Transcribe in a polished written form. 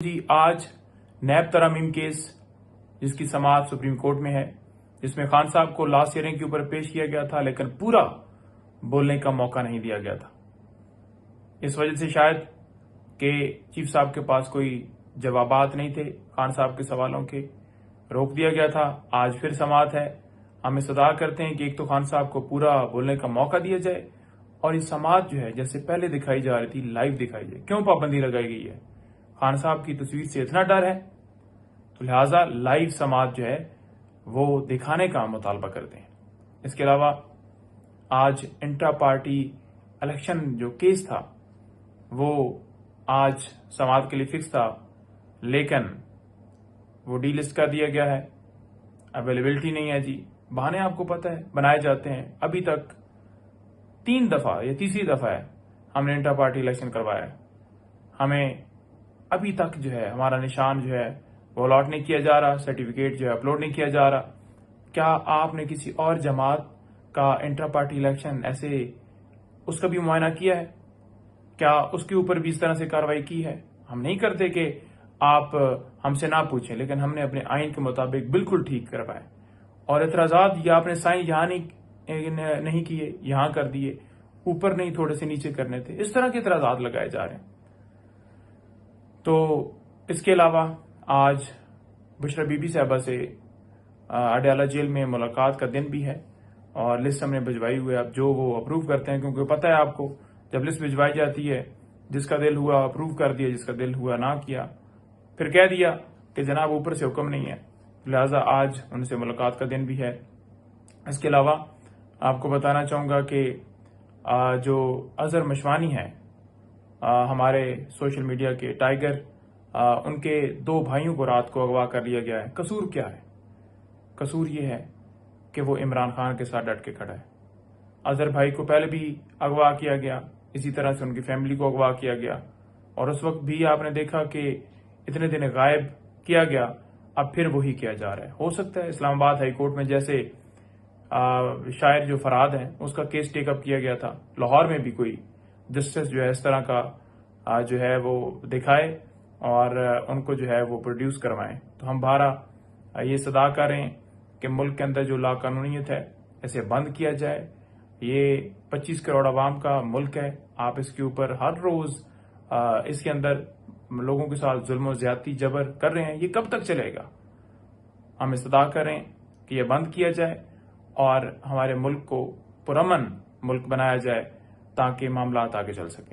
جی آج NAB ترامیم case جس کی سماعت سپریم کورٹ میں ہے، جس میں خان صاحب کو لاسٹ ہیئرنگ کے اوپر پیش کیا گیا تھا لیکن پورا بولنے کا موقع نہیں دیا گیا تھا۔ اس وجہ سے شاید کہ چیف صاحب کے پاس کوئی جوابات نہیں تھے خان صاحب کے سوالوں کے، روک دیا گیا تھا۔ آج پھر سماعت ہے، ہم استدعا کرتے ہیں کہ ایک تو خان صاحب کو پورا بولنے کا موقع دیا جائے اور یہ سماعت جو ہے جیسے پہلے دکھائی جا رہی تھی لائیو دکھائی جائے۔ کیوں پابندی لگائی گئی ہے؟ خان صاحب کی تصویر سے اتنا ڈر ہے تو لہٰذا لائیو سماعت جو ہے وہ دکھانے کا مطالبہ کرتے ہیں۔ اس کے علاوہ آج انٹرا پارٹی الیکشن جو کیس تھا وہ آج سماعت کے لیے فکس تھا لیکن وہ ڈی لسٹ کر دیا گیا ہے، اویلیبلٹی نہیں ہے۔ جی بہانے آپ کو پتہ ہے بنائے جاتے ہیں۔ ابھی تک 3 دفعہ یا تیسری دفعہ ہے ہم نے انٹرا پارٹی الیکشن کروایا ہے، ہمیں ابھی تک جو ہے ہمارا نشان جو ہے وہ الاٹ نہیں کیا جا رہا، سرٹیفکیٹ جو ہے اپلوڈ نہیں کیا جا رہا۔ کیا آپ نے کسی اور جماعت کا انٹرا پارٹی الیکشن ایسے اس کا بھی معائنہ کیا ہے؟ کیا اس کے اوپر بھی اس طرح سے کارروائی کی ہے؟ ہم نہیں کرتے کہ آپ ہم سے نہ پوچھیں، لیکن ہم نے اپنے آئین کے مطابق بالکل ٹھیک کروائے اور اعتراضات یا آپ نے سائن یہاں نہیں کیے یہاں کر دیے، اوپر نہیں تھوڑے سے نیچے کرنے تھے، اس طرح کے اعتراضات لگائے جا رہے ہیں۔ تو اس کے علاوہ آج بشرا بی بی صاحبہ سے اڈیالہ جیل میں ملاقات کا دن بھی ہے اور لسٹ ہم نے بھجوائی ہوئی ہے، اب جو وہ اپروو کرتے ہیں، کیونکہ پتہ ہے آپ کو جب لسٹ بھجوائی جاتی ہے جس کا دل ہوا اپروو کر دیا، جس کا دل ہوا نہ کیا، پھر کہہ دیا کہ جناب اوپر سے حکم نہیں ہے، لہٰذا آج ان سے ملاقات کا دن بھی ہے۔ اس کے علاوہ آپ کو بتانا چاہوں گا کہ جو اظہر مشوانی ہے ہمارے سوشل میڈیا کے ٹائیگر، ان کے 2 بھائیوں کو رات کو اغوا کر لیا گیا ہے۔ قصور کیا ہے؟ قصور یہ ہے کہ وہ عمران خان کے ساتھ ڈٹ کے کھڑا ہے۔ اظہر بھائی کو پہلے بھی اغوا کیا گیا، اسی طرح سے ان کی فیملی کو اغوا کیا گیا اور اس وقت بھی آپ نے دیکھا کہ اتنے دن غائب کیا گیا، اب پھر وہی کیا جا رہا ہے۔ ہو سکتا ہے اسلام آباد ہائی کورٹ میں جیسے شاعر جو فراد ہیں اس کا کیس ٹیک اپ کیا گیا تھا، لاہور میں بھی کوئی جسٹس جو ہے اس طرح کا جو ہے وہ دکھائے اور ان کو جو ہے وہ پروڈیوس کروائیں۔ تو ہم بہرحال یہ صدا کر رہے ہیں کہ ملک کے اندر جو لا قانونیت ہے اسے بند کیا جائے۔ یہ 25 کروڑ عوام کا ملک ہے، آپ اس کے اوپر ہر روز اس کے اندر لوگوں کے ساتھ ظلم و زیادتی جبر کر رہے ہیں، یہ کب تک چلے گا؟ ہم استدعا کر رہے ہیں کہ یہ بند کیا جائے اور ہمارے ملک کو پرامن ملک بنایا جائے تاکہ معاملات آگے چل سکیں۔